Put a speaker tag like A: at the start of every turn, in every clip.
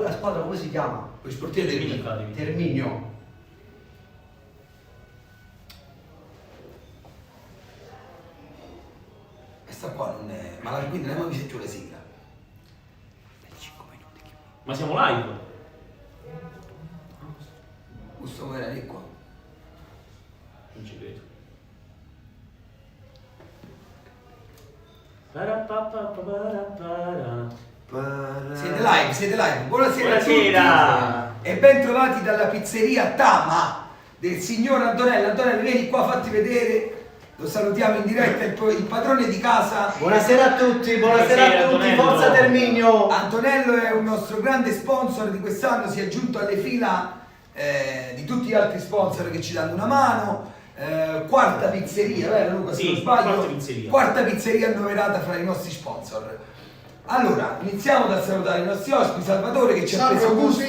A: la squadra come si chiama?
B: Polisportiva Terminio.
A: Terminio.
B: Questa qua non è... Ma quindi non è mai più la sigla.
C: Ma siamo live?
B: Questo era lì qua.
C: Non ci credo.
B: Siete live. Buonasera a
C: Buonasera.
B: tutti. E ben trovati dalla pizzeria Tama del signor Antonello. Antonello, vieni qua, fatti vedere. Lo salutiamo in diretta, il padrone di casa.
A: Buonasera a tutti, buonasera a tutti,
C: Antonello.
A: forza Terminio!
B: Antonello è un nostro grande sponsor di quest'anno, si è aggiunto alle fila di tutti gli altri sponsor che ci danno una mano. Quarta pizzeria, vero Luca? Se
C: Sì,
B: non sbaglio,
C: quarta pizzeria.
B: quarta pizzeria annoverata fra i nostri sponsor. Allora, iniziamo dal salutare i nostri ospiti. Salvatore che ci ha preso gusto,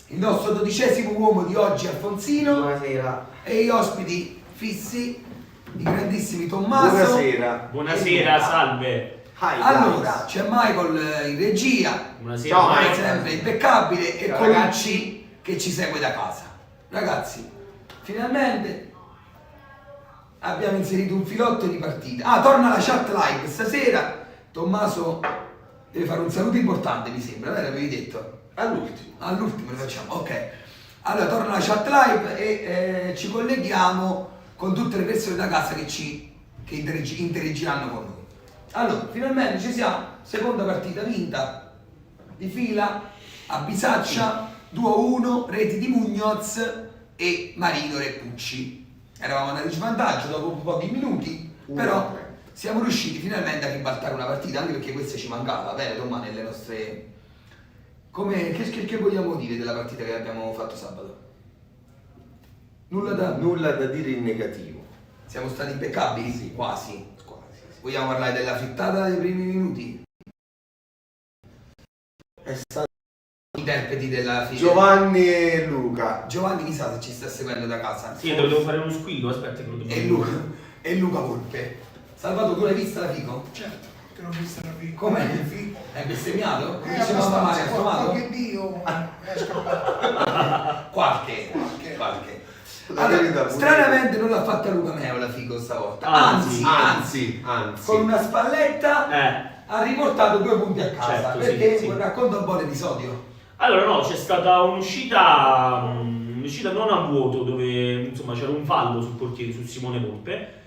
B: il nostro 12° uomo di oggi, Alfonsino,
A: Buonasera.
B: e gli ospiti fissi, i grandissimi Tommaso.
D: Buonasera.
C: Buonasera, salve.
D: Hi,
B: Allora,
D: guys.
B: c'è Michael in regia,
C: Buonasera.
D: Ciao,
B: come
D: Michael.
B: sempre impeccabile, e
D: Ciao,
B: Colucci che ci segue da casa. Ragazzi, finalmente abbiamo inserito un filotto di partita. Ah, torna la chat live stasera. Tommaso deve fare un saluto importante, mi sembra, vero? Avevi detto?
D: All'ultimo.
B: All'ultimo lo facciamo, ok. Allora torna la chat live e ci colleghiamo con tutte le persone da casa che interagiranno con noi. Allora, finalmente ci siamo, seconda partita vinta di fila a Bisaccia, 2-1, reti di Muñoz e Marino Reppucci. Eravamo andati in svantaggio dopo un po' di minuti, però siamo riusciti finalmente a ribaltare una partita, anche perché questa ci mancava, vero Tomma, nelle nostre... Che vogliamo dire della partita che abbiamo fatto sabato? Nulla da
D: dire in negativo.
B: Siamo stati impeccabili?
D: Sì.
B: Quasi.
D: Quasi, sì.
B: Vogliamo parlare della frittata dei primi minuti?
D: È stato
B: Interpreti della fine.
D: Giovanni e Luca.
B: Giovanni chissà se ci sta seguendo da casa.
C: Sì, devo fare uno squillo, aspetta che lo devo
B: E Luca Volpe. Salvato, tu l'hai vista la Fico?
E: Certo, che l'ho vista la piccola.
B: Com'è? Hai bestemmiato? Come diceva mamma Maria, hai stomato?
E: Qualche Dio è scappato.
B: Qualche.
D: La
B: Allora,
D: verità,
B: stranamente non l'ha fatta Luca Meo la Fico stavolta.
D: Anzi.
B: Con una spalletta ha riportato 2 punti a casa.
C: Certo,
B: perché
C: sì.
B: racconta un po' l'episodio.
C: Allora no, c'è stata un'uscita non a vuoto dove insomma c'era un fallo sul portiere, su Simone Volpe.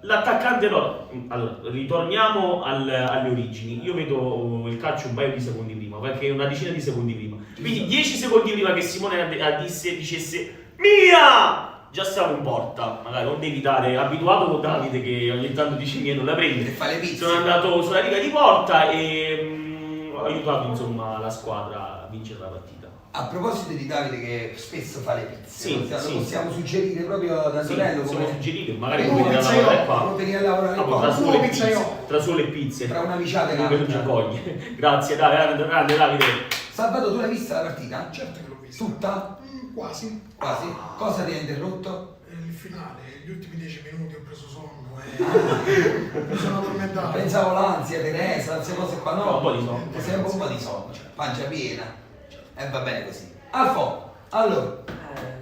C: L'attaccante no. Allora, ritorniamo alle origini. Io vedo il calcio un paio di secondi prima, perché una decina di secondi prima. Quindi 10 secondi prima che Simone dicesse Mia! Già stavo in porta, magari non devi dare, abituato con Davide che ogni tanto dice mia non la prende.
B: E fa le pizze.
C: Sono andato sulla riga di porta e ho aiutato insomma la squadra a vincere la partita.
B: A proposito di Davide che spesso fa le pizze,
C: Sì,
B: lo possiamo suggerire proprio ad Antonello
C: possiamo
B: come
C: suggerire, magari
E: Nuovo
C: come venire a
E: pizzaiolo,
C: lavorare qua.
B: come venire a lavorare
C: Ah,
B: qua.
C: tra sole
E: Nuovo
C: e pizze,
E: pizzaiolo.
C: tra sole e pizze.
B: Tra una viciata e
C: Comunque non ci
B: l'altra.
C: accoglie. Grazie, grande Davide.
B: Salvato, tu l'hai vista la partita?
E: Certo che l'ho vista.
B: Tutta?
E: Quasi.
B: Quasi? Cosa ti ha interrotto?
E: Il finale, gli ultimi 10 minuti ho preso sonno e mi sono addormentato.
B: Pensavo l'ansia, Teresa, queste cose qua, no?
C: Un po' di sonno.
B: Ti sembra un po' di sonno, pancia piena. E va bene così. Alfo, allora,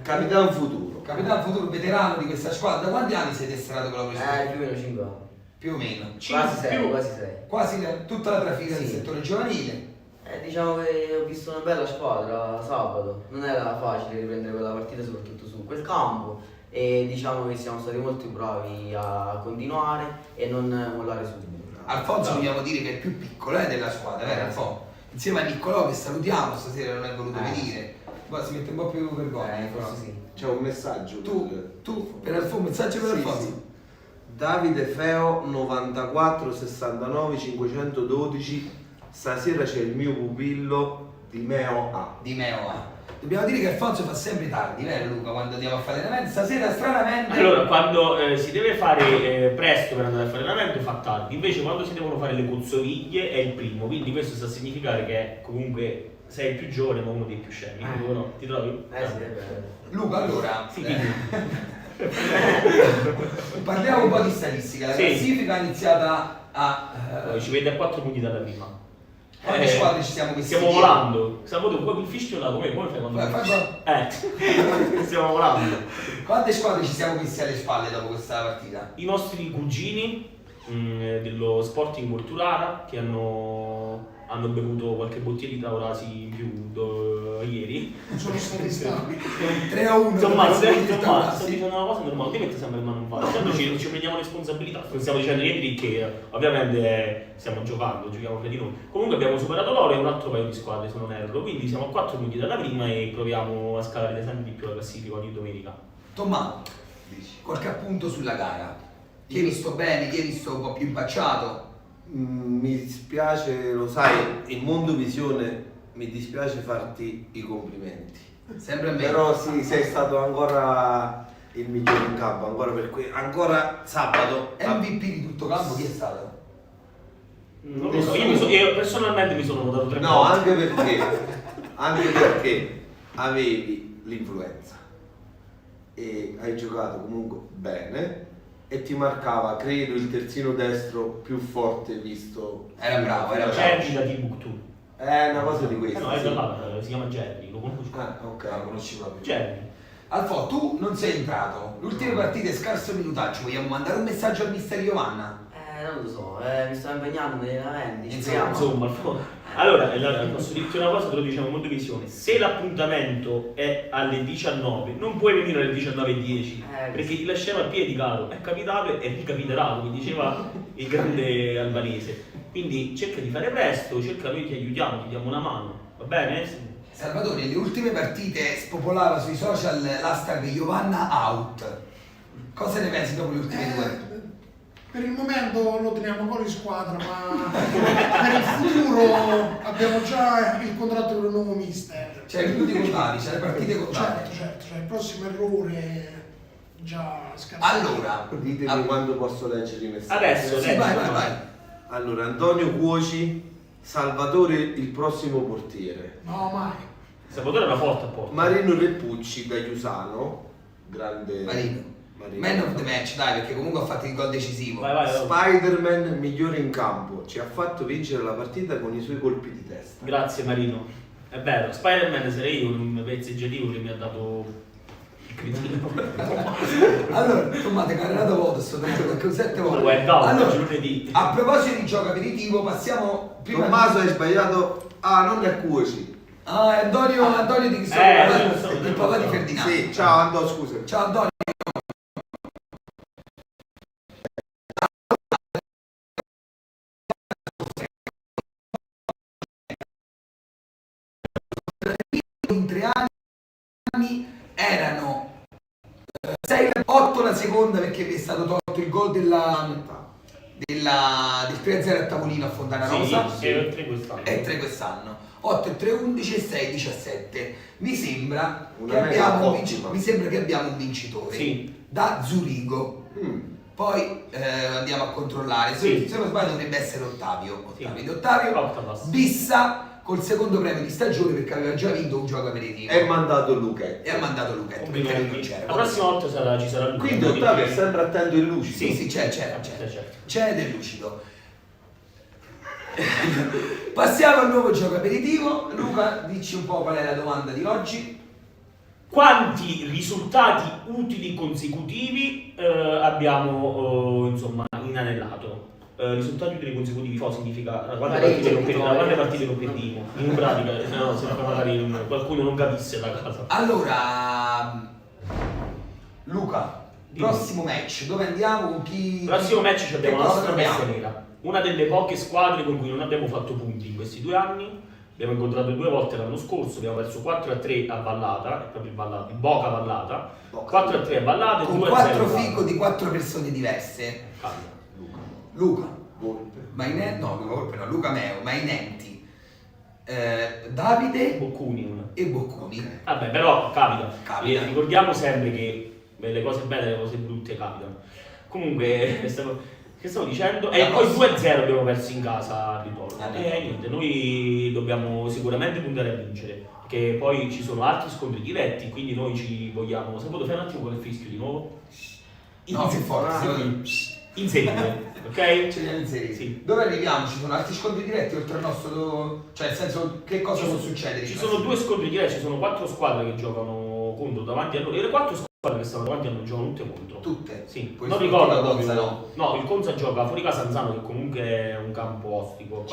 D: Capitano Futuro.
B: capitano futuro veterano di questa squadra, da quanti anni sei tesserato con la presenza?
F: Più o meno 5 anni.
B: Più o meno.
F: Quasi 6,
C: più.
F: quasi 6.
B: Quasi tutta la trafila del
F: Sì.
B: settore giovanile.
F: Diciamo che ho visto una bella squadra sabato, non era facile riprendere quella partita soprattutto su quel campo e diciamo che siamo stati molto bravi a continuare e non mollare subito.
B: Alfonso vogliamo dire che è il più piccolo della squadra, vero Alfonso? Insieme a Niccolò che salutiamo, stasera non è voluto venire. Ma si mette un po' più vergogna.
F: Forse sì.
D: C'è un messaggio.
B: Tu per Alfonso, un messaggio per
D: Sì,
B: Alfonso.
D: sì. Davide Feo 94 69 512. Stasera c'è il mio pupillo di Meo A.
B: Di Meo A. Dobbiamo dire che Alfonso fa sempre tardi, vero Luca, quando andiamo a fare allenamento? Stasera stranamente...
C: Allora, quando si deve fare presto per andare a fare allenamento fa tardi, invece quando si devono fare le cozzoviglie è il primo, quindi questo sta a significare che comunque sei il più giovane ma uno dei più scemi, no? Ti trovi?
F: Sì, è vero.
B: Luca, allora,
C: Sì,
B: parliamo un po' di statistica. La
C: Sì.
B: classifica è iniziata a...
C: ci vede a 4 punti dalla prima.
B: Quante squadre ci siamo messi?
C: Stiamo volando. Sabato il fischio là, come fai quando... Stiamo volando.
B: Quante squadre ci siamo messi alle spalle dopo questa partita?
C: I nostri cugini dello Sporting Morturara che hanno bevuto qualche bottiglia di Taurasi in più ieri.
E: Non sono stati stabili.
B: 3-1.
C: Tommaso, sto dicendo una cosa normale, ti metti sempre il mano in faccia. Quando ci prendiamo responsabilità, stiamo dicendo ieri che ovviamente stiamo giocando, giochiamo fra di noi. Comunque abbiamo superato loro e un altro paio di squadre, se non erro, quindi siamo a 4 punti dalla prima e proviamo a scalare sempre di più la classifica ogni domenica.
B: Tommaso, qualche appunto sulla gara? Chi hai visto bene, chi hai visto un po' più impacciato?
D: Mi dispiace, lo sai, in Mondo Visione mi dispiace farti i complimenti.
B: Sempre a me.
D: Però sì, sei stato ancora il migliore in campo, ancora sabato.
B: MVP di tutto campo chi è stato?
C: Non lo so, io personalmente mi sono votato 3
D: No,
C: volte.
D: anche perché avevi l'influenza e hai giocato comunque bene e ti marcava, credo, il terzino destro più forte visto.
B: Era bravo, era bravo.
C: Jerry da Timbuktu.
D: È una cosa di questa.
C: No, è
D: sì.
C: da là, si chiama Jerry, lo conosco.
D: Ok.
B: Ah, conosci proprio.
C: Jerry.
B: Alfo, tu non sei entrato. L'ultima partita è scarso minutaggio. Vogliamo mandare un messaggio al mister Giovanna?
F: Non lo so, mi sto impegnando negli allenamenti.
C: Insomma, allora, posso dirti una cosa, te lo diciamo molto visione. Se l'appuntamento è alle 19, non puoi venire alle 19:10 perché ti lasciamo a piedi, caro. È capitato e ricapiterà, come diceva il grande albanese. Quindi cerca di fare presto, cerca, noi ti aiutiamo, ti diamo una mano, va bene?
B: Salvatore, nelle ultime partite spopolava sui social l'hashtag Giovanna out. Cosa ne pensi dopo le ultime due?
E: Per il momento lo teniamo ancora in squadra, ma per il futuro abbiamo già il contratto con il nuovo mister.
B: C'è i minuti contati, c'è le partite contate.
E: Certo, cioè il prossimo errore già scattato.
B: Allora,
D: Ditemi quando posso leggere i messaggi.
C: Adesso,
B: sì, vai.
D: Allora, Antonio Cuoci, Salvatore il prossimo portiere.
E: No, mai.
C: Salvatore era forte a porta.
D: Marino Reppucci da Chiusano, grande
B: Marino. Man of the match, dai, perché comunque ha fatto il gol decisivo.
C: Vai.
D: Spider-Man migliore in campo, ci ha fatto vincere la partita con i suoi colpi di testa.
C: Grazie Marino. È vero, Spider-Man sarei io un pezzeggiativo che mi ha dato il cretino.
B: Allora, Tommaso, carrerato voto, sto dicendo 7 volte.
C: Allora, giovedì.
B: A proposito di gioco aperitivo, passiamo prima.
D: Tommaso hai sbagliato. Ah, non è Cuoci.
B: Ah, Antonio di chi il papà di Ferdinando.
D: Sì, ciao Antonio, scusa.
B: Ciao Antonio. In 3 anni erano 6-8 la seconda perché mi è stato tolto il gol del 3-0 a tavolino a Fontana Rosa.
C: Sì, e 3 quest'anno.
B: E 3 quest'anno. 8 e 3, 11 e 6, 17. Mi sembra
D: Una
B: che
D: media
B: abbiamo un
D: ottima.
B: vincitore
C: Sì.
B: da Zurigo. Poi andiamo a controllare.
C: Sì.
B: Se non sbaglio dovrebbe essere Ottavio.
C: Sì.
B: Ottavio.
C: Ottavas.
B: Bissa col secondo premio di stagione perché aveva già vinto un gioco aperitivo.
D: E mandato Luca.
B: E ha mandato Luchetto perché lui non c'era.
C: La prossima volta ci sarà lui.
D: Quindi Ottavio è sempre attento e lucido.
B: Sì, c'è
C: certo.
B: del lucido. Passiamo al nuovo gioco aperitivo. Luca, dici un po' qual è la domanda di oggi.
C: Quanti risultati utili consecutivi abbiamo insomma inanellato? Risultati utili consecutivi significa quante partite non perdiamo. In pratica, no, se magari qualcuno non capisse da casa.
B: Allora, Luca,
C: Dimmi.
B: prossimo match, dove andiamo? Con chi?
C: Prossimo match abbiamo
B: Che
C: la
B: cosa
C: nostra
B: troviamo?
C: bestia nera, una delle poche squadre con cui non abbiamo fatto punti in questi 2 anni. Abbiamo incontrato 2 volte l'anno scorso, abbiamo perso 4-3 a Vallata, è proprio Vallata, in Boca Vallata, 4-3 a Vallata e
B: Con
C: 2-0
B: 4
C: a
B: fico di 4 persone diverse. Luca, Luca Meo, Mainenti, Davide
C: Boccuni.
B: e Boccuni.
C: Vabbè, però capita.
B: Capita.
C: E ricordiamo sempre che le cose belle e le cose brutte capitano. Comunque, che stavo dicendo? E poi 2-0 abbiamo perso in casa al ritorno. E niente, noi dobbiamo sicuramente puntare a vincere. Perché poi ci sono altri scontri diretti, quindi noi ci vogliamo. Se puoi fare un attimo quel fischio di nuovo?
B: No, più forte.
C: Inseguire. Ok?
B: Ce li hanno inseriti.
C: Sì.
B: Dove arriviamo? Ci sono altri scontri diretti oltre al nostro... Cioè, nel senso, che cosa può succedere?
C: Ci sono 2 scontri diretti, ci sono 4 squadre che giocano contro davanti a noi. E le 4 squadre che stanno davanti a noi giocano tutte contro.
B: Tutte?
C: Sì,
B: Poi
C: non
B: Sportiva
C: ricordo
B: Conza,
C: proprio. No, il Conza gioca fuori casa Anzano, che comunque è un campo ostico.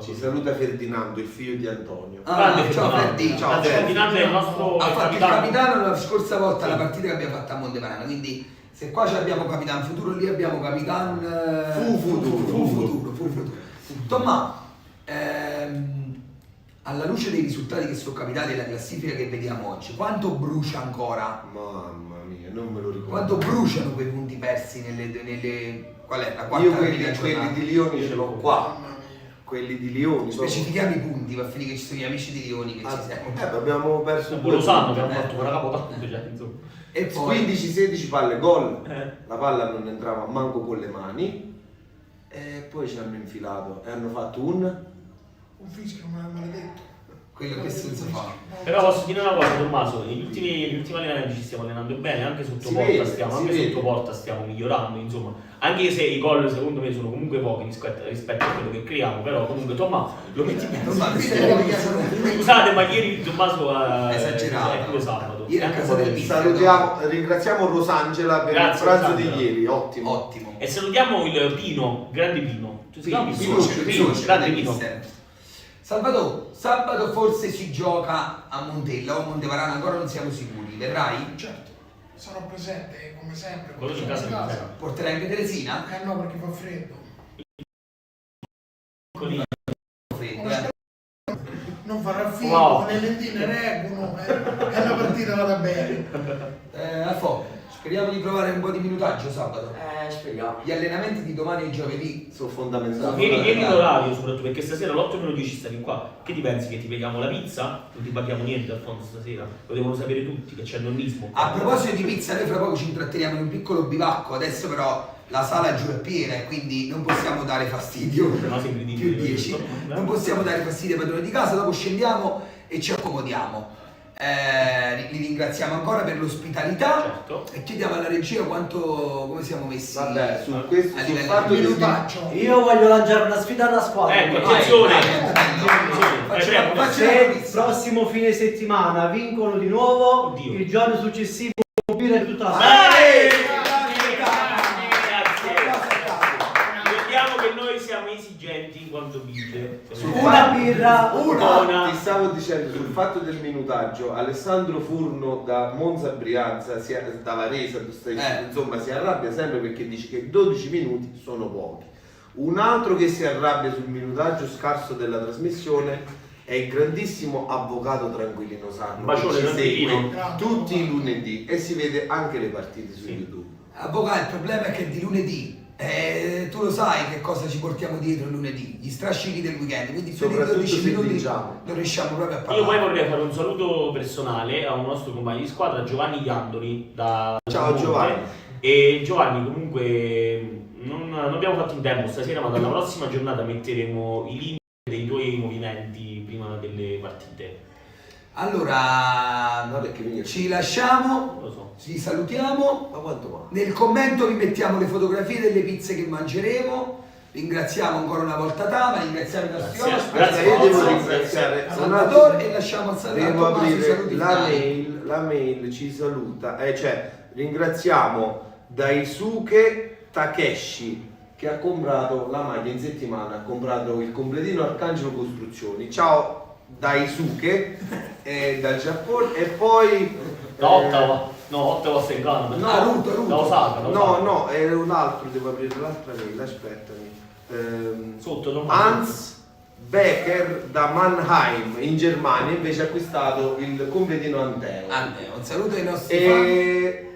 D: Ci saluta Ferdinando, il figlio di Antonio.
C: Grande
B: ciao
C: Ferdinando.
B: Ferdi.
D: Ciao,
C: Anzi,
D: Ferdi.
C: Ferdinando è il nostro
B: Ha fatto il
C: capitano.
B: capitano la scorsa volta,
C: Sì.
B: la partita che abbiamo fatto a Montemarano, quindi se qua abbiamo Capitan Futuro, lì abbiamo Capitan Futuro. Tomma, alla luce dei risultati che sono capitati della classifica che vediamo oggi, quanto brucia ancora?
D: Mamma mia, non me lo ricordo.
B: Quanto bruciano quei punti persi nelle qual è la quarta
D: Io
B: quinta
D: quelli
B: giornata?
D: di Lioni ce l'ho qua.
E: Mamma mia.
D: Quelli di Lioni.
B: Specifichiamo i punti, va a finire che ci sono gli amici di Lioni che ci seguono.
D: Abbiamo perso
C: Pure lo sanno che hanno fatto quella capotanno, cioè, insomma.
B: E poi
D: 15-16 palle gol.
C: Eh.
D: La palla non entrava manco con le mani. E poi ci hanno infilato e hanno fatto un
E: fischio maledetto.
B: quello che senso fa.
C: Però posso dire una cosa, Tommaso, negli ultimi allenamenti ci stiamo allenando bene, anche sotto
D: Si
C: porta
D: vede,
C: stiamo,
D: si
C: anche
D: vede.
C: sotto porta stiamo migliorando, insomma. Anche se i gol secondo me sono comunque pochi rispetto a quello che creiamo, però comunque Tommaso lo metti bene. Scusate, ma ieri Tommaso ha
B: Esagerato.
C: è pure sabato.
B: Ieri a
C: Anche
B: casa
C: poi-
B: del mister.
D: salutiamo, ringraziamo Rosangela per
C: Grazie,
D: il pranzo di
C: Rosangela.
D: ieri, ottimo.
B: Ottimo.
C: E salutiamo il Pino, grande Pino. Tu si chiami
B: Il
C: Pino?
B: suocero, il
C: Pino,
B: suocero
C: grande
B: del
C: Pino.
B: mister. Salvatore, sabato forse si gioca a Montella o a Montevarano, ancora non siamo sicuri, vedrai?
E: Certo, sarò presente come sempre.
C: Quello in casa di Montevarano.
B: Porterai anche Teresina?
E: No, perché fa freddo.
C: Con
B: Freddo,
E: Non farà figo,
C: Wow.
E: le lentine reggono, e la partita vada bene.
B: Alfo, speriamo di trovare un po' di minutaggio sabato.
F: Speriamo.
B: Gli allenamenti di domani e giovedì.
D: Sono fondamentali.
C: Vieni l'orario soprattutto, perché stasera all'8:10 ci stavi qua. Che ti pensi che ti paghiamo la pizza? Non ti paghiamo niente Alfonso stasera. Lo devono sapere tutti che c'è nonnismo.
B: A proposito di pizza, noi fra poco ci intratteniamo in un piccolo bivacco, adesso però la sala giù è piena e quindi non possiamo dare fastidio.
C: No, sembri di
B: Più
C: dire
B: 10.
C: questo.
B: Non possiamo dare fastidio ai padroni di casa, dopo scendiamo e ci accomodiamo. Li ringraziamo ancora per l'ospitalità
C: Certo.
B: e chiediamo alla regia come siamo messi.
D: Vabbè, su questo
B: a
D: sul
B: livello
D: fatto
B: di
D: di
E: Minutaggio.
A: Io voglio lanciare una sfida alla squadra.
C: Ecco,
B: Vai,
C: attenzione.
B: vai,
C: Prego,
B: facciamo
A: Se
B: la
A: il
B: pizza.
A: prossimo fine settimana vincono di nuovo,
C: Oddio.
A: il giorno successivo birra tutta la
C: Ricordiamo che noi siamo esigenti in quanto vince.
A: una birra,
C: Buona.
D: Ti stavo dicendo sul fatto del minutaggio, Alessandro Furno da Monza Brianza, da Varese, insomma si arrabbia sempre perché dice che 12 minuti sono pochi. Un altro che si arrabbia sul minutaggio scarso della trasmissione è il grandissimo avvocato Tranquillino Sarno,
C: Un bacione,
D: che ci
C: Tranquillino.
D: segue tutti i lunedì e si vede anche le partite su
C: Sì.
D: YouTube.
B: Avvocato, il problema è che di lunedì, tu lo sai che cosa ci portiamo dietro il lunedì, gli strascichi del weekend, quindi più di
D: Soprattutto
B: 12
D: se
B: minuti
D: vinciamo.
B: non riusciamo proprio a parlare.
C: Io poi vorrei fare un saluto personale a un nostro compagno di squadra, Giovanni Iandoli.
D: Ciao,
C: Monte.
D: Giovanni.
C: E Giovanni, comunque, non abbiamo fatto in tempo stasera, ma dalla prossima giornata metteremo i limiti dei tuoi movimenti prima delle partite.
B: Allora,
D: No, perché quindi-
B: ci lasciamo,
C: Non lo so.
B: ci salutiamo.
D: Ma quanto va?
B: Nel commento vi mettiamo le fotografie delle pizze che mangeremo. Ringraziamo ancora una volta Tama, ringraziamo i nostri
C: Grazie.
B: ospiti.
C: Grazie.
D: Io devo
C: Grazie.
D: ringraziare
B: Salvatore e lasciamo al
D: Devo
B: Tommaso i
D: aprire
B: saluti finali.
D: la mail ci saluta, cioè ringraziamo Daisuke Takeshi che ha comprato la maglia in settimana, ha comprato il completino Arcangelo Costruzioni. Ciao Daisuke dal Giappone e poi
C: Da Ottawa. No, Ottawa sta in Canada.
D: No,
B: Naruto.
C: Da Osaka. da Osaka.
D: no, è un altro, devo aprire l'altra mail, aspettami.
C: Sotto, non
D: Hans Becker da Mannheim in Germania invece ha acquistato il completino Anteo.
B: Un saluto ai nostri fan.
D: E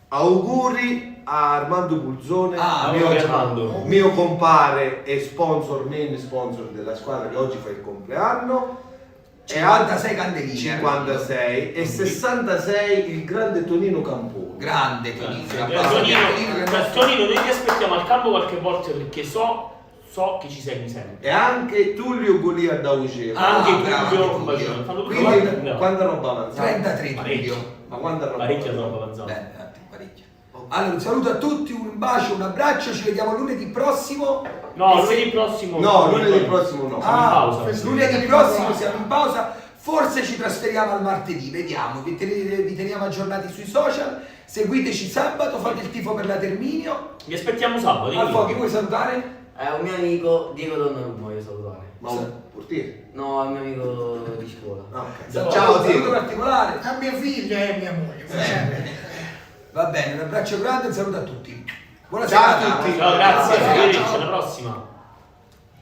D: auguri a Armando Pulzone,
C: amico di Armando.
D: mio compare e main sponsor della squadra che oggi fa il compleanno. E
B: 56 candeline.
D: 56 e 66 il grande Tonino Campone.
B: Grande Tonino.
C: Tonino, noi ti aspettiamo al campo qualche volta perché so che ci segui sempre.
D: E anche Tullio Golia da Uceo.
C: Anche
B: bravo,
C: Tullio,
B: anche
C: un
B: Tullio.
C: bacione. Fanno tutti
B: Quindi,
C: quanti-
D: Quanta roba avanzata?
B: 33
C: Parecchio.
B: Tullio.
D: Ma quanta roba
C: Parecchia
D: avanzata?
C: roba avanzata.
B: Parecchio.
D: Ok,
B: Allora, un saluto a tutti, un bacio, un abbraccio, ci vediamo lunedì prossimo.
C: No,
B: E se-
C: lunedì prossimo.
D: No, lunedì prossimo no.
C: Siamo in pausa.
E: questo-
B: Lunedì prossimo siamo in pausa, forse ci trasferiamo al martedì, vediamo, vi teniamo aggiornati sui social, seguiteci sabato, fate il tifo per la Terminio.
C: Vi aspettiamo sabato.
B: Al Fuochi, vuoi salutare?
F: È un mio amico Diego Donnarumma, voglio salutare.
D: Ma un portiere.
F: No, è un mio amico di scuola.
D: Ah, ok.
B: Ciao,
D: Ciao
B: saluto
D: Diego.
B: particolare.
E: A mia figlia e mia moglie. come sempre.
B: Va bene, un abbraccio grande e un saluto a tutti. Buona
D: Ciao a
B: serata.
D: tutti.
C: Ciao, grazie.
E: Ciao, ciao.
C: Arrivederci, alla prossima.